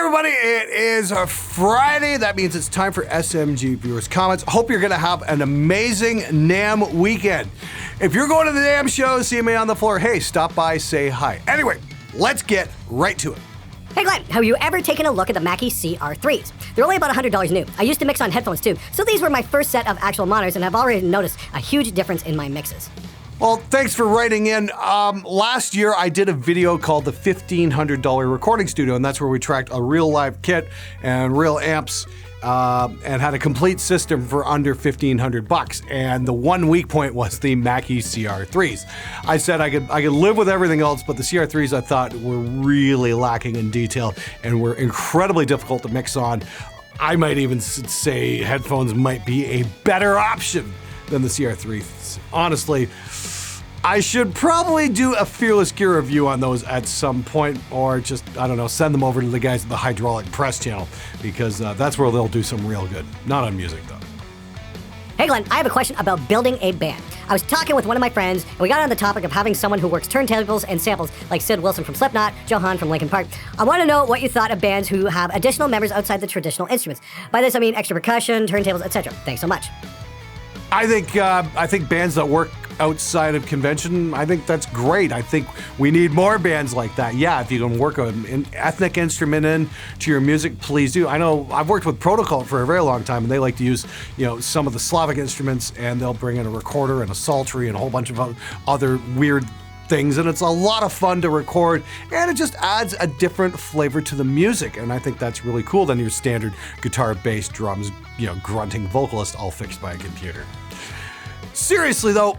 everybody, it is a Friday. That means it's time for SMG Viewers Comments. Hope you're going to have an amazing NAMM weekend. If you're going to the NAMM show, see me on the floor, hey, stop by, say hi. Anyway, let's get right to it. Hey Glenn, have you ever taken a look at the Mackie CR3s? They're only about $100 new. I used to mix on headphones too, so these were my first set of actual monitors, and I've already noticed a huge difference in my mixes. Well, thanks for writing in. Last year, I did a video called the $1,500 Recording Studio, and that's where we tracked a real live kit and real amps and had a complete system for under $1,500. And the one weak point was the Mackie CR3s. I said I could live with everything else, but the CR3s I thought were really lacking in detail and were incredibly difficult to mix on. I might even say headphones might be a better option than the CR3s. Honestly, I should probably do a Fearless Gear review on those at some point, or just, I don't know, send them over to the guys at the Hydraulic Press channel, because that's where they'll do some real good. Not on music, though. Hey Glenn, I have a question about building a band. I was talking with one of my friends, and we got on the topic of having someone who works turntables and samples, like Sid Wilson from Slipknot, Johan from Linkin Park. I want to know what you thought of bands who have additional members outside the traditional instruments. By this, I mean extra percussion, turntables, etc. Thanks so much. I think bands that work outside of convention, I think that's great. I think we need more bands like that. Yeah, if you can work an ethnic instrument in to your music, please do. I know I've worked with Protocol for a very long time, and they like to use, some of the Slavic instruments, and they'll bring in a recorder and a psaltery and a whole bunch of other weird things, and it's a lot of fun to record, and it just adds a different flavor to the music, and I think that's really cool than your standard guitar, bass, drums, grunting vocalist all fixed by a computer. Seriously though,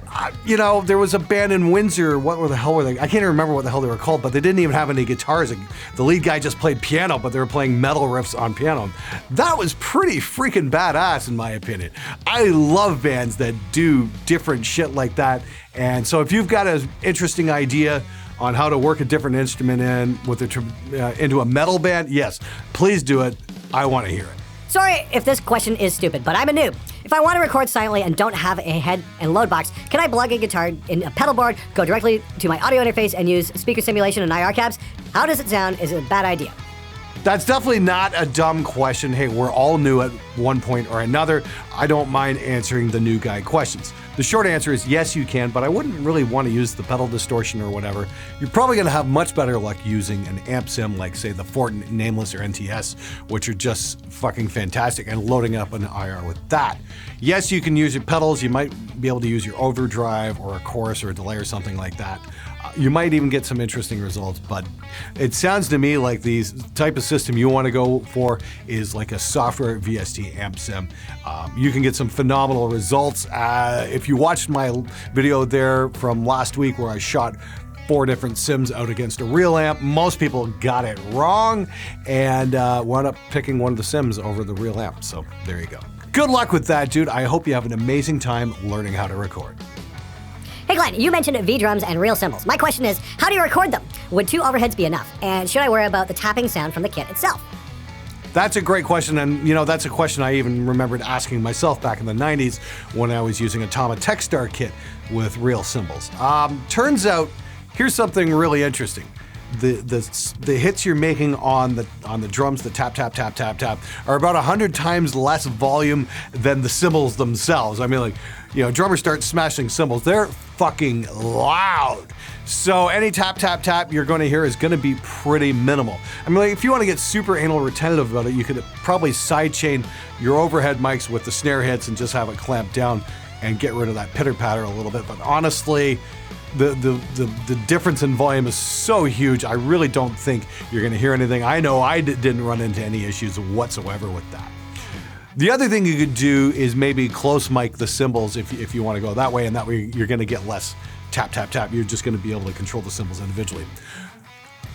there was a band in Windsor, what the hell were they? I can't even remember what the hell they were called, but they didn't even have any guitars. The lead guy just played piano, but they were playing metal riffs on piano. That was pretty freaking badass in my opinion. I love bands that do different shit like that, and so if you've got an interesting idea on how to work a different instrument into a metal band, yes, please do it. I want to hear it. Sorry if this question is stupid, but I'm a noob. If I want to record silently and don't have a head and load box, can I plug a guitar in a pedal board, go directly to my audio interface, and use speaker simulation and IR cabs? How does it sound? Is it a bad idea? That's definitely not a dumb question. Hey, we're all new at one point or another. I don't mind answering the new guy questions. The short answer is yes, you can, but I wouldn't really want to use the pedal distortion or whatever. You're probably going to have much better luck using an amp sim like, say, the Fortin Nameless or NTS, which are just fucking fantastic, and loading up an IR with that. Yes, you can use your pedals. You might be able to use your overdrive or a chorus or a delay or something like that. You might even get some interesting results, but it sounds to me like the type of system you want to go for is like a software VST amp sim. You can get some phenomenal results. If you watched my video there from last week where I shot 4 different sims out against a real amp, most people got it wrong and wound up picking one of the sims over the real amp. So there you go. Good luck with that, dude. I hope you have an amazing time learning how to record. Hey Glenn, you mentioned V-drums and real cymbals. My question is, how do you record them? Would 2 overheads be enough? And should I worry about the tapping sound from the kit itself? That's a great question, and that's a question I even remembered asking myself back in the 90s when I was using a Tama Techstar kit with real cymbals. Turns out, here's something really interesting. The hits you're making on the drums, the tap tap tap tap tap, are about 100 times less volume than the cymbals themselves. I mean, drummers start smashing cymbals, they're fucking loud. So any tap tap tap you're going to hear is going to be pretty minimal. I mean, if you want to get super anal retentive about it, you could probably sidechain your overhead mics with the snare hits and just have it clamped down and get rid of that pitter patter a little bit. But honestly, the difference in volume is so huge, I really don't think you're going to hear anything. I know I didn't run into any issues whatsoever with that. The other thing you could do is maybe close mic the cymbals if you want to go that way, and that way you're going to get less tap, tap, tap. You're just going to be able to control the cymbals individually.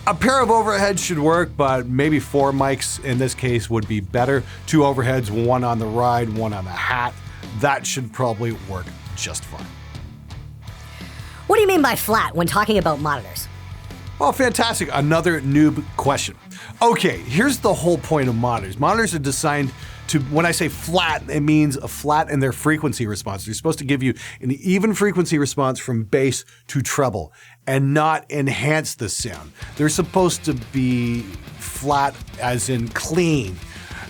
A pair of overheads should work, but maybe 4 mics in this case would be better. 2 overheads, 1 on the ride, 1 on the hat. That should probably work just fine. What do you mean by flat when talking about monitors? Oh, fantastic. Another noob question. Okay, here's the whole point of monitors. Monitors are designed When I say flat, it means a flat in their frequency response. They're supposed to give you an even frequency response from bass to treble and not enhance the sound. They're supposed to be flat as in clean.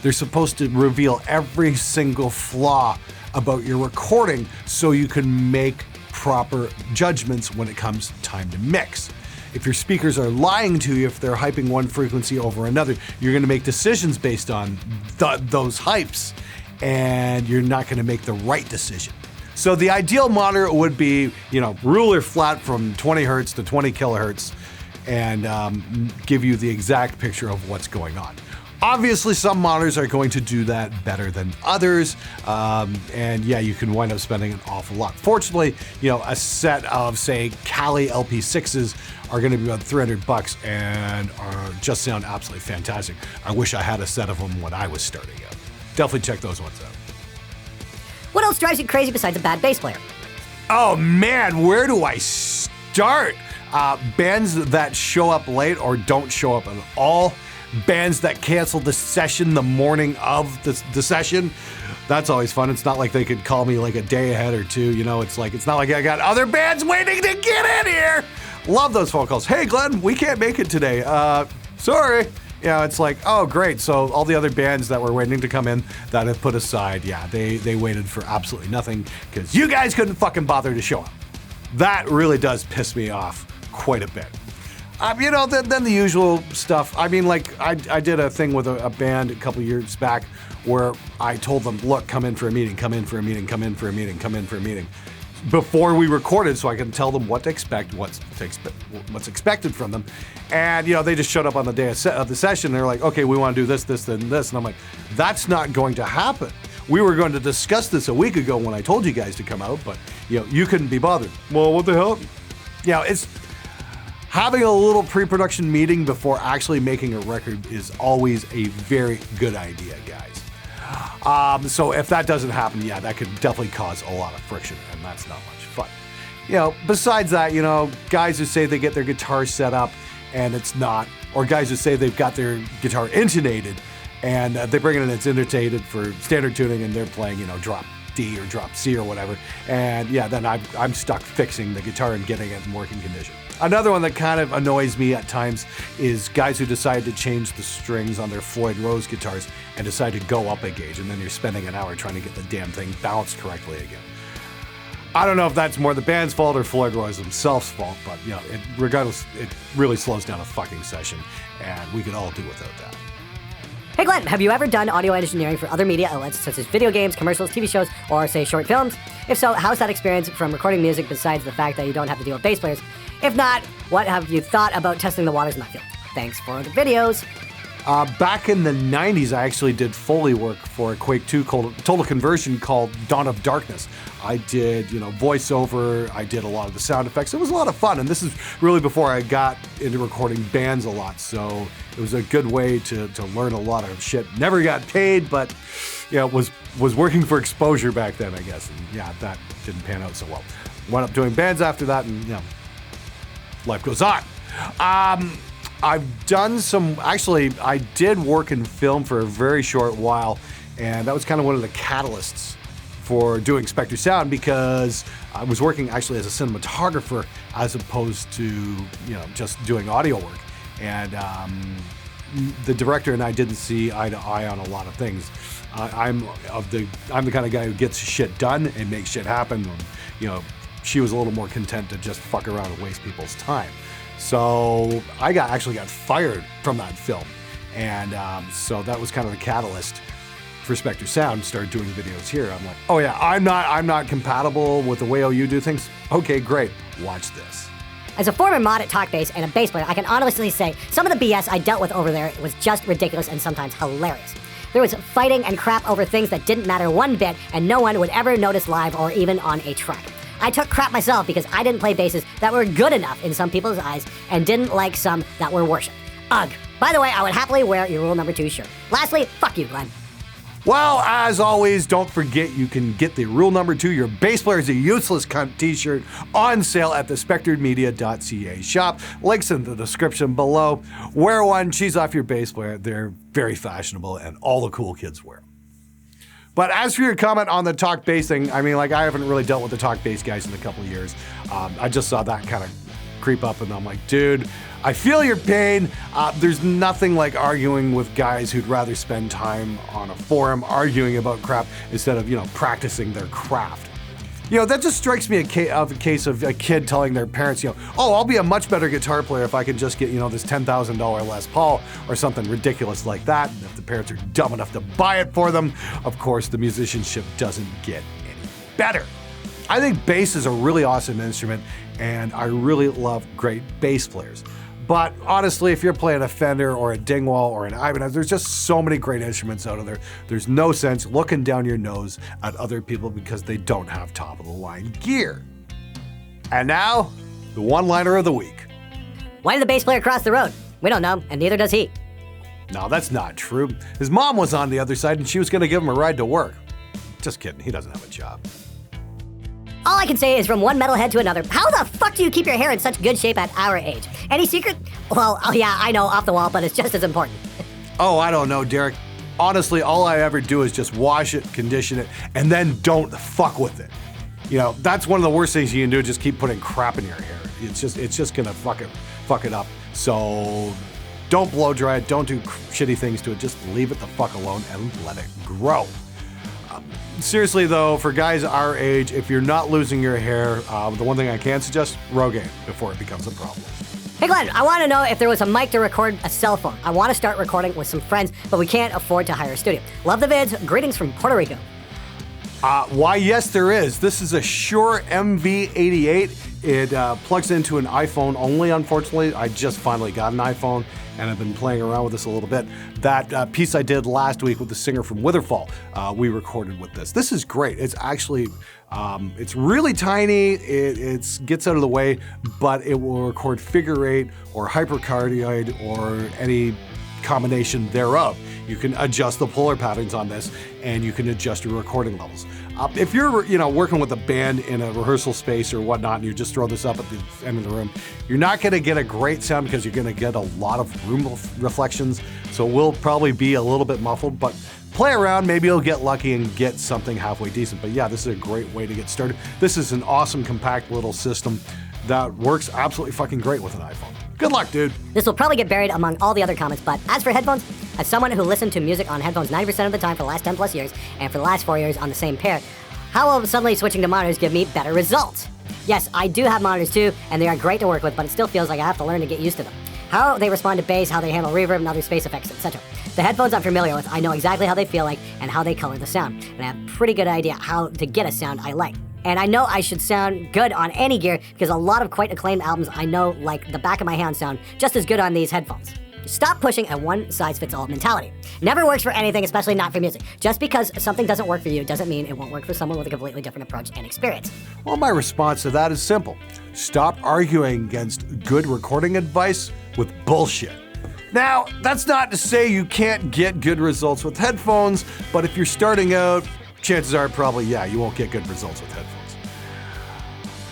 They're supposed to reveal every single flaw about your recording so you can make proper judgments when it comes time to mix. If your speakers are lying to you, if they're hyping one frequency over another, you're going to make decisions based on those hypes, and you're not going to make the right decision. So the ideal monitor would be, ruler flat from 20 hertz to 20 kilohertz and give you the exact picture of what's going on. Obviously, some monitors are going to do that better than others, and yeah, you can wind up spending an awful lot. Fortunately, a set of, say, Kali LP6s are going to be about $300 and just sound absolutely fantastic. I wish I had a set of them when I was starting out. Definitely check those ones out. What else drives you crazy besides a bad bass player? Oh man, where do I start? Bands that show up late or don't show up at all. Bands that cancel the session the morning of the session. That's always fun. It's not like they could call me like a day ahead or two. It's not like I got other bands waiting to get in here. Love those phone calls. Hey Glenn, we can't make it today. Sorry. It's like, oh great. So all the other bands that were waiting to come in that have put aside, they waited for absolutely nothing because you guys couldn't fucking bother to show up. That really does piss me off quite a bit. Then the usual stuff. I did a thing with a band a couple years back where I told them, look, come in for a meeting, come in for a meeting, come in for a meeting, come in for a meeting. Before we recorded, so I can tell them what to expect, what's expected from them. And, they just showed up on the day of the session. They're like, okay, we want to do this, this, and this. And I'm like, that's not going to happen. We were going to discuss this a week ago when I told you guys to come out, but, you couldn't be bothered. Well, what the hell? It's... Having a little pre-production meeting before actually making a record is always a very good idea, guys. So if that doesn't happen, that could definitely cause a lot of friction, and that's not much fun. Besides that, guys who say they get their guitar set up and it's not, or guys who say they've got their guitar intonated and they bring it in, it's intonated for standard tuning and they're playing, drop D or drop C or whatever, and then I'm stuck fixing the guitar and getting it in working condition. Another one that kind of annoys me at times is guys who decide to change the strings on their Floyd Rose guitars and decide to go up a gauge, and then you're spending an hour trying to get the damn thing balanced correctly again. I don't know if that's more the band's fault or Floyd Rose themselves' fault, but regardless, it really slows down a fucking session, and we could all do without that. Hey Glenn, have you ever done audio engineering for other media outlets such as video games, commercials, TV shows, or say short films? If so, how's that experience from recording music besides the fact that you don't have to deal with bass players? If not, what have you thought about testing the waters in that field? Thanks for the videos. Back in the 90s, I actually did Foley work for a Quake 2 total conversion called Dawn of Darkness. I did, voiceover, I did a lot of the sound effects. It was a lot of fun, and this is really before I got into recording bands a lot, so it was a good way to learn a lot of shit. Never got paid, but was working for exposure back then, I guess, and that didn't pan out so well. Went up doing bands after that, and life goes on. I've done I did work in film for a very short while, and that was kind of one of the catalysts for doing Spectre Sound, because I was working actually as a cinematographer as opposed to, just doing audio work. And the director and I didn't see eye to eye on a lot of things. I'm the kind of guy who gets shit done and makes shit happen. And, she was a little more content to just fuck around and waste people's time. So I actually got fired from that film. And so that was kind of the catalyst for Spectre Sound. Started doing videos here. I'm like, oh yeah, I'm not compatible with the way you do things. Okay, great. Watch this. As a former mod at Talkbass and a bass player, I can honestly say some of the BS I dealt with over there was just ridiculous and sometimes hilarious. There was fighting and crap over things that didn't matter one bit, and no one would ever notice live or even on a track. I took crap myself because I didn't play basses that were good enough in some people's eyes and didn't like some that were worshipped. Ugh. By the way, I would happily wear your Rule Number 2 shirt. Lastly, fuck you, Glenn. Well, as always, don't forget you can get the Rule Number 2, your bass player is a useless cunt t-shirt, on sale at the SpectreMedia.ca shop. Links in the description below. Wear one, cheese off your bass player. They're very fashionable and all the cool kids wear them. But as for your comment on the talk bass thing, I mean, like, I haven't really dealt with the talk bass guys in a couple of years. I just saw that kind of creep up, and I'm like, dude, I feel your pain. There's nothing like arguing with guys who'd rather spend time on a forum arguing about crap instead of, practicing their craft. That just strikes me a case of a kid telling their parents, oh, I'll be a much better guitar player if I can just get, this $10,000 Les Paul or something ridiculous like that. And if the parents are dumb enough to buy it for them, of course, the musicianship doesn't get any better. I think bass is a really awesome instrument, and I really love great bass players. But honestly, if you're playing a Fender or a Dingwall or an Ibanez, there's just so many great instruments out of there. There's no sense looking down your nose at other people because they don't have top-of-the-line gear. And now, the one-liner of the week. Why did the bass player cross the road? We don't know, and neither does he. No, that's not true. His mom was on the other side, and she was going to give him a ride to work. Just kidding, he doesn't have a job. All I can say is from one metalhead to another, how the fuck do you keep your hair in such good shape at our age? Any secret? Well, oh yeah, I know, off the wall, but it's just as important. Oh, I don't know, Derek. Honestly, all I ever do is just wash it, condition it, and then don't fuck with it. That's one of the worst things you can do, just keep putting crap in your hair. It's just gonna fuck it up. So don't blow dry it, don't do shitty things to it, just leave it the fuck alone and let it grow. Seriously though, for guys our age, if you're not losing your hair, the one thing I can suggest, Rogaine before it becomes a problem. Hey Glenn, I want to know if there was a mic to record a cell phone. I want to start recording with some friends, but we can't afford to hire a studio. Love the vids. Greetings from Puerto Rico. Why, yes, there is. This is a Shure MV88. It plugs into an iPhone only, unfortunately. I just finally got an iPhone, and I've been playing around with this a little bit. That piece I did last week with the singer from Witherfall, we recorded with this. This is great. It's actually, it's really tiny. It gets out of the way, but it will record figure eight or hypercardioid or any combination thereof. You can adjust the polar patterns on this, and you can adjust your recording levels. If you're, working with a band in a rehearsal space or whatnot, and you just throw this up at the end of the room, you're not going to get a great sound because you're going to get a lot of room reflections. So it will probably be a little bit muffled, but play around. Maybe you'll get lucky and get something halfway decent. But yeah, this is a great way to get started. This is an awesome, compact little system that works absolutely fucking great with an iPhone. Good luck, dude. This will probably get buried among all the other comments, but as for headphones, as someone who listened to music on headphones 90% of the time for the last 10 plus years, and for the last 4 years on the same pair, how will suddenly switching to monitors give me better results? Yes, I do have monitors too, and they are great to work with, but it still feels like I have to learn to get used to them. How they respond to bass, how they handle reverb and other space effects, etc. The headphones I'm familiar with, I know exactly how they feel like and how they color the sound, and I have a pretty good idea how to get a sound I like. And I know I should sound good on any gear because a lot of quite acclaimed albums I know like the back of my hand sound just as good on these headphones. Stop pushing a one-size-fits-all mentality. Never works for anything, especially not for music. Just because something doesn't work for you doesn't mean it won't work for someone with a completely different approach and experience. Well, my response to that is simple. Stop arguing against good recording advice with bullshit. Now, that's not to say you can't get good results with headphones, but if you're starting out, chances are probably, you won't get good results with headphones.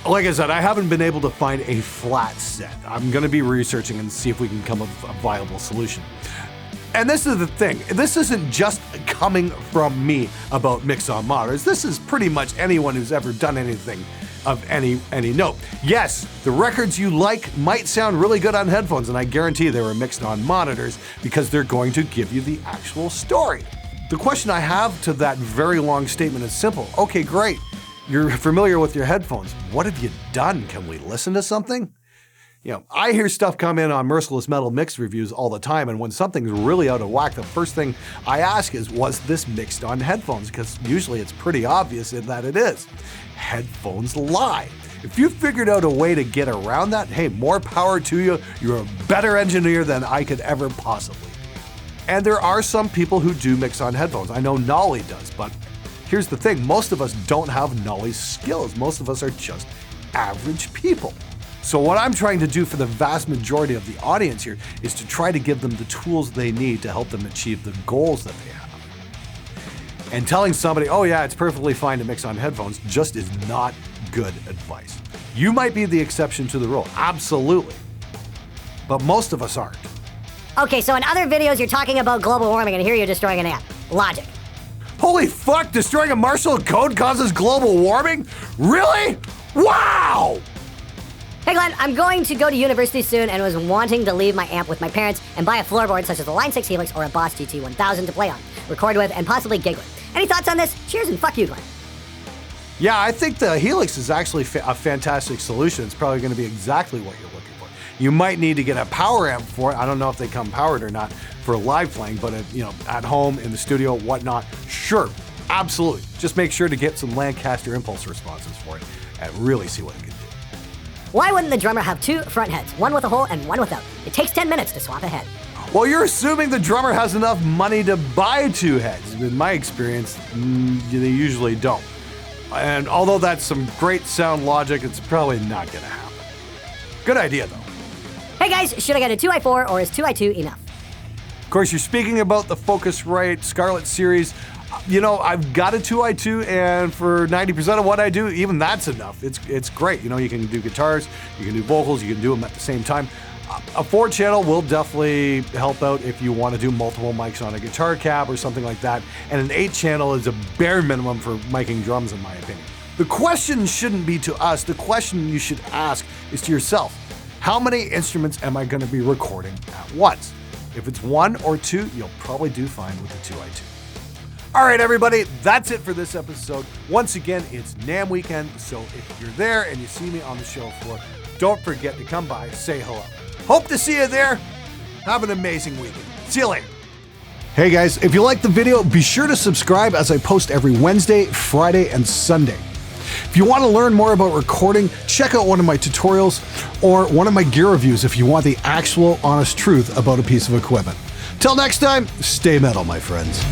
Like I said, I haven't been able to find a flat set. I'm going to be researching and see if we can come up with a viable solution. And this is the thing. This isn't just coming from me about mix-on monitors. This is pretty much anyone who's ever done anything of any note. Yes, the records you like might sound really good on headphones, and I guarantee they were mixed on monitors because they're going to give you the actual story. The question I have to that very long statement is simple. Okay, great. You're familiar with your headphones. What have you done? Can we listen to something? I hear stuff come in on Merciless Metal mix reviews all the time, and when something's really out of whack, the first thing I ask is, was this mixed on headphones? Because usually it's pretty obvious in that it is. Headphones lie. If you figured out a way to get around that, hey, more power to you. You're a better engineer than I could ever possibly be. And there are some people who do mix on headphones. I know Nolly does, but here's the thing, most of us don't have Nolly's skills. Most of us are just average people. So what I'm trying to do for the vast majority of the audience here is to try to give them the tools they need to help them achieve the goals that they have. And telling somebody, oh yeah, it's perfectly fine to mix on headphones just is not good advice. You might be the exception to the rule, absolutely. But most of us aren't. Okay, so in other videos you're talking about global warming and here you're destroying an app. Logic. Holy fuck, destroying a marshal code causes global warming? Really? Wow! Hey Glenn, I'm going to go to university soon and was wanting to leave my amp with my parents and buy a floorboard such as a Line 6 Helix or a Boss GT1000 to play on, record with, and possibly gig with. Any thoughts on this? Cheers and fuck you, Glenn. Yeah, I think the Helix is actually a fantastic solution. It's probably going to be exactly what you're looking for. You might need to get a power amp for it. I don't know if they come powered or not for live playing, but at home, in the studio, whatnot, sure, absolutely. Just make sure to get some Lancaster impulse responses for it and really see what it can do. Why wouldn't the drummer have two front heads, one with a hole and one without? It takes 10 minutes to swap a head. Well, you're assuming the drummer has enough money to buy two heads. In my experience, they usually don't. And although that's some great sound logic, it's probably not going to happen. Good idea, though. Hey guys, should I get a 2i4 or is 2i2 enough? Of course, you're speaking about the Focusrite Scarlett series. I've got a 2i2, and for 90% of what I do, even that's enough. It's great. You can do guitars, you can do vocals, you can do them at the same time. A 4-channel will definitely help out if you want to do multiple mics on a guitar cab or something like that, and an 8-channel is a bare minimum for miking drums, in my opinion. The question shouldn't be to us. The question you should ask is to yourself. How many instruments am I going to be recording at once? If it's 1 or 2, you'll probably do fine with the 2i2. All right, everybody, that's it for this episode. Once again, it's NAMM weekend, so if you're there and you see me on the show floor, don't forget to come by, say hello. Hope to see you there. Have an amazing weekend. See you later. Hey guys, if you like the video, be sure to subscribe as I post every Wednesday, Friday, and Sunday. If you want to learn more about recording, check out one of my tutorials or one of my gear reviews if you want the actual honest truth about a piece of equipment. Till next time, stay metal, my friends.